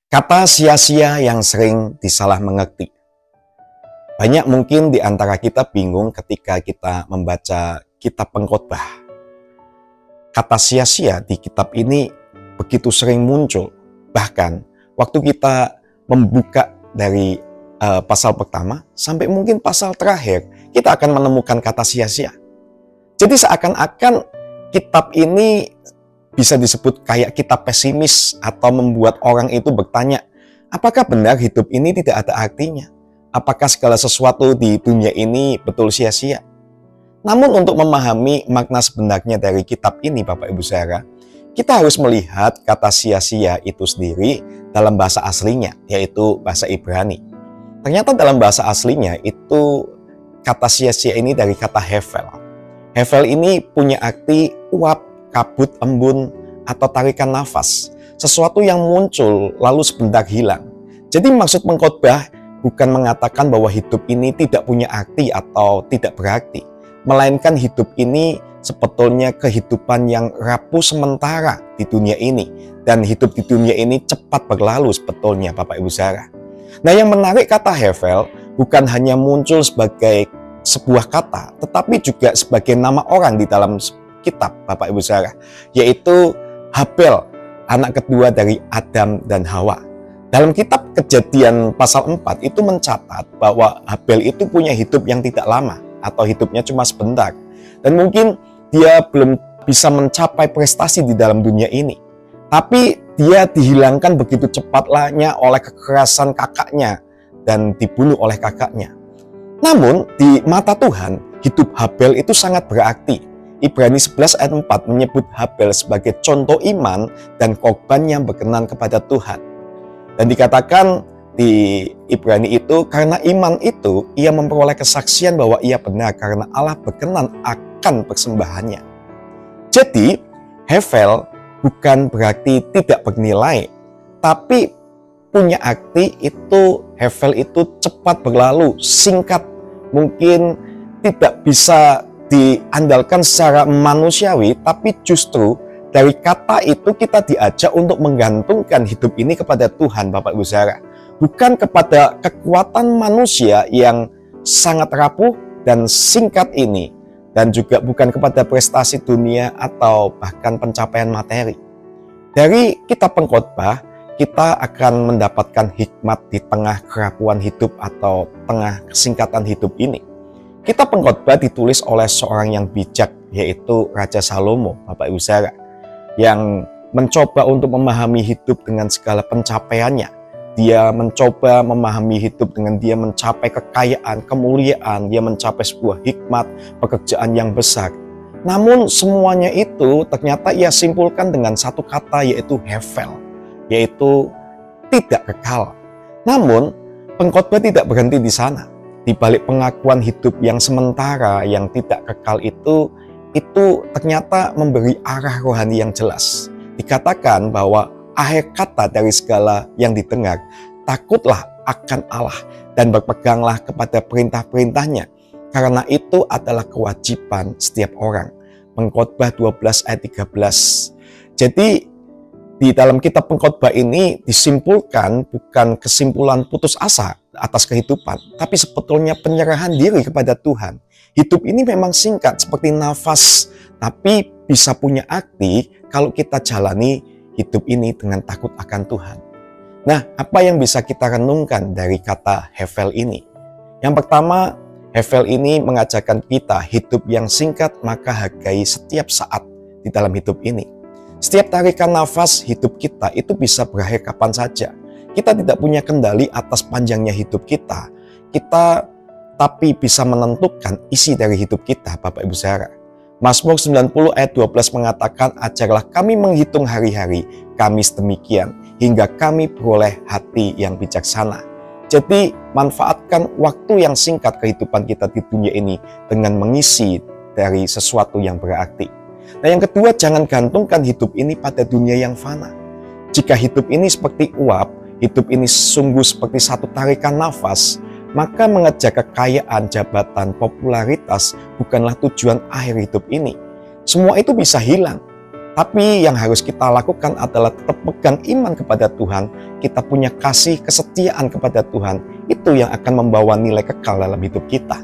Kata sia-sia yang sering disalah mengerti. Banyak mungkin di antara kita bingung ketika kita membaca kitab Pengkhotbah. Kata sia-sia di kitab ini begitu sering muncul. Bahkan waktu kita membuka dari pasal pertama sampai mungkin pasal terakhir, kita akan menemukan kata sia-sia. Jadi seakan-akan kitab ini bisa disebut kayak kitab pesimis atau membuat orang itu bertanya, apakah benar hidup ini tidak ada artinya? Apakah segala sesuatu di dunia ini betul sia-sia? Namun untuk memahami makna sebenarnya dari kitab ini Bapak Ibu Saudara, kita harus melihat kata sia-sia itu sendiri dalam bahasa aslinya, yaitu bahasa Ibrani. Ternyata dalam bahasa aslinya itu kata sia-sia ini dari kata hevel. Hevel ini punya arti uap, kabut, embun, atau tarikan nafas. Sesuatu yang muncul lalu sebentar hilang. Jadi maksud pengkhotbah bukan mengatakan bahwa hidup ini tidak punya arti atau tidak berarti. Melainkan hidup ini sebetulnya kehidupan yang rapuh sementara di dunia ini. Dan hidup di dunia ini cepat berlalu sebetulnya Bapak Ibu Saudara. Nah yang menarik kata hevel bukan hanya muncul sebagai sebuah kata, tetapi juga sebagai nama orang di dalam kitab Bapak Ibu Saudara, yaitu Habel, anak kedua dari Adam dan Hawa. Dalam kitab Kejadian pasal 4 itu mencatat bahwa Habel itu punya hidup yang tidak lama atau hidupnya cuma sebentar. Dan mungkin dia belum bisa mencapai prestasi di dalam dunia ini. Tapi dia dihilangkan begitu cepatnya oleh kekerasan kakaknya dan dibunuh oleh kakaknya. Namun di mata Tuhan, hidup Habel itu sangat berarti. Ibrani 11 ayat 4 menyebut Habel sebagai contoh iman dan korban yang berkenan kepada Tuhan. Dan dikatakan di Ibrani itu, karena iman itu, ia memperoleh kesaksian bahwa ia benar karena Allah berkenan akan persembahannya. Jadi, hevel bukan berarti tidak bernilai, tapi punya arti itu, hevel itu cepat berlalu, singkat, mungkin tidak bisa diandalkan secara manusiawi, tapi justru dari kata itu kita diajak untuk menggantungkan hidup ini kepada Tuhan Bapak Ibu Saudara. Bukan kepada kekuatan manusia yang sangat rapuh dan singkat ini. Dan juga bukan kepada prestasi dunia atau bahkan pencapaian materi. Dari kitab Pengkhotbah, kita akan mendapatkan hikmat di tengah kerapuhan hidup atau tengah kesingkatan hidup ini. Kitab Pengkhotbah ditulis oleh seorang yang bijak, yaitu Raja Salomo, Bapak Ibu Saudara, yang mencoba untuk memahami hidup dengan segala pencapaiannya. Dia mencoba memahami hidup dengan dia mencapai kekayaan, kemuliaan, dia mencapai sebuah hikmat, pekerjaan yang besar. Namun semuanya itu ternyata ia simpulkan dengan satu kata, yaitu hevel, yaitu tidak kekal. Namun pengkhotbah tidak berhenti di sana. Di balik pengakuan hidup yang sementara, yang tidak kekal itu ternyata memberi arah rohani yang jelas. Dikatakan bahwa akhir kata dari segala yang didengar, takutlah akan Allah dan berpeganglah kepada perintah-perintahnya, karena itu adalah kewajiban setiap orang. Pengkhotbah 12 ayat 13. Jadi di dalam kitab Pengkhotbah ini disimpulkan bukan kesimpulan putus asa atas kehidupan, tapi sebetulnya penyerahan diri kepada Tuhan. Hidup ini memang singkat seperti nafas, tapi bisa punya arti kalau kita jalani hidup ini dengan takut akan Tuhan. Nah, apa yang bisa kita renungkan dari kata hevel ini? Yang pertama, hevel ini mengajarkan kita hidup yang singkat, maka hargai setiap saat di dalam hidup ini. Setiap tarikan nafas hidup kita itu bisa berakhir kapan saja. Kita tidak punya kendali atas panjangnya hidup kita. Kita tapi bisa menentukan isi dari hidup kita, Bapak Ibu Saudara. Mazmur 90 ayat 12 mengatakan, ajarlah kami menghitung hari-hari kami sedemikian, hingga kami beroleh hati yang bijaksana. Jadi manfaatkan waktu yang singkat kehidupan kita di dunia ini dengan mengisi dari sesuatu yang berarti. Nah yang kedua, jangan gantungkan hidup ini pada dunia yang fana. Jika hidup ini seperti uap, hidup ini sungguh seperti satu tarikan nafas, maka mengejar kekayaan, jabatan, popularitas bukanlah tujuan akhir hidup ini. Semua itu bisa hilang. Tapi yang harus kita lakukan adalah tetap pegang iman kepada Tuhan, kita punya kasih, kesetiaan kepada Tuhan, itu yang akan membawa nilai kekal dalam hidup kita.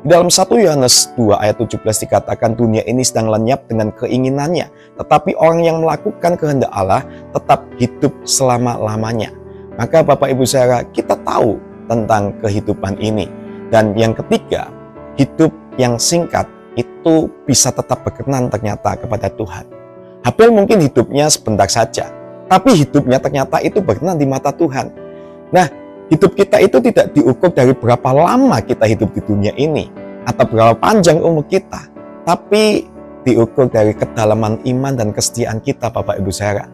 Di dalam 1 Yohanes 2 ayat 17 dikatakan dunia ini sedang lenyap dengan keinginannya, tetapi orang yang melakukan kehendak Allah tetap hidup selama-lamanya. Maka Bapak Ibu Saudara, kita tahu tentang kehidupan ini. Dan yang ketiga, hidup yang singkat itu bisa tetap berkenan ternyata kepada Tuhan. Habel mungkin hidupnya sebentar saja, tapi hidupnya ternyata itu berkenan di mata Tuhan. Nah, hidup kita itu tidak diukur dari berapa lama kita hidup di dunia ini, atau berapa panjang umur kita, tapi diukur dari kedalaman iman dan kesetiaan kita, Bapak Ibu Saudara.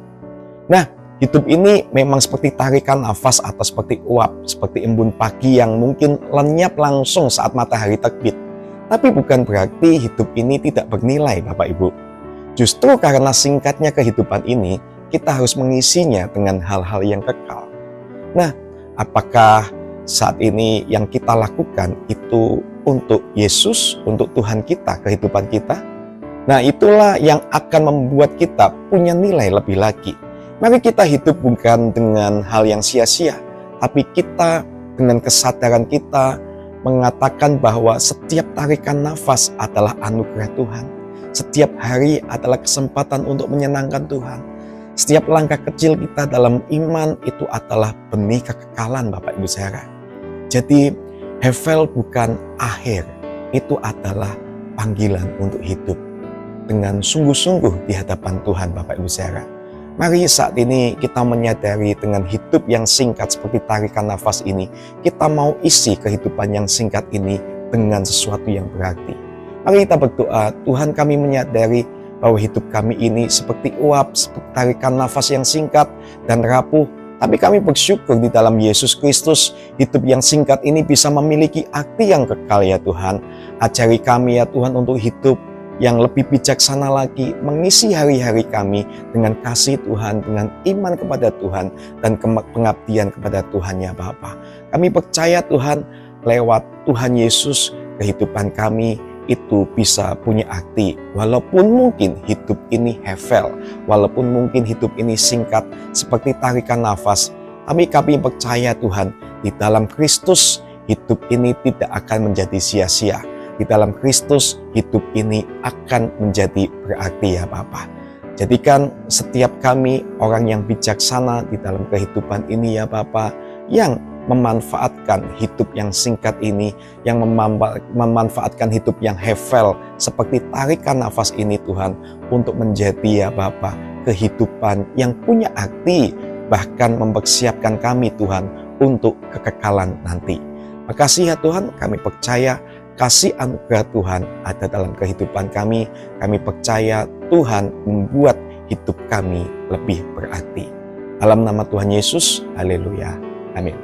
Nah, hidup ini memang seperti tarikan nafas atau seperti uap, seperti embun pagi yang mungkin lenyap langsung saat matahari terbit. Tapi bukan berarti hidup ini tidak bernilai, Bapak Ibu. Justru karena singkatnya kehidupan ini, kita harus mengisinya dengan hal-hal yang kekal. Nah, apakah saat ini yang kita lakukan itu untuk Yesus, untuk Tuhan kita, kehidupan kita? Nah, itulah yang akan membuat kita punya nilai lebih lagi. Mari kita hidup bukan dengan hal yang sia-sia, tapi kita dengan kesadaran kita mengatakan bahwa setiap tarikan nafas adalah anugerah Tuhan. Setiap hari adalah kesempatan untuk menyenangkan Tuhan. Setiap langkah kecil kita dalam iman itu adalah benih kekekalan, Bapak Ibu Saudara. Jadi, Hevel bukan akhir, itu adalah panggilan untuk hidup dengan sungguh-sungguh di hadapan Tuhan, Bapak Ibu Saudara. Mari saat ini kita menyadari dengan hidup yang singkat seperti tarikan nafas ini, kita mau isi kehidupan yang singkat ini dengan sesuatu yang berarti. Mari kita berdoa, Tuhan kami menyadari bahwa hidup kami ini seperti uap, seperti tarikan nafas yang singkat dan rapuh. Tapi kami bersyukur di dalam Yesus Kristus, hidup yang singkat ini bisa memiliki arti yang kekal ya Tuhan. Ajari kami ya Tuhan untuk hidup yang lebih bijaksana lagi, mengisi hari-hari kami dengan kasih Tuhan, dengan iman kepada Tuhan, dan pengabdian kepada Tuhan ya Bapa. Kami percaya Tuhan, lewat Tuhan Yesus, kehidupan kami itu bisa punya arti. Walaupun mungkin hidup ini Hevel, walaupun mungkin hidup ini singkat seperti tarikan nafas, tapi kami percaya Tuhan, di dalam Kristus hidup ini tidak akan menjadi sia-sia. Di dalam Kristus hidup ini akan menjadi berarti ya Bapa. Jadikan setiap kami orang yang bijaksana di dalam kehidupan ini ya Bapa, yang memanfaatkan hidup yang singkat ini, yang memanfaatkan hidup yang Hevel seperti tarikan nafas ini Tuhan, untuk menjadi ya Bapa kehidupan yang punya arti, bahkan mempersiapkan kami Tuhan untuk kekekalan nanti. Makasih ya Tuhan, kami percaya kasih anugerah Tuhan ada dalam kehidupan kami. Kami percaya Tuhan membuat hidup kami lebih berarti. Dalam nama Tuhan Yesus, haleluya, amin.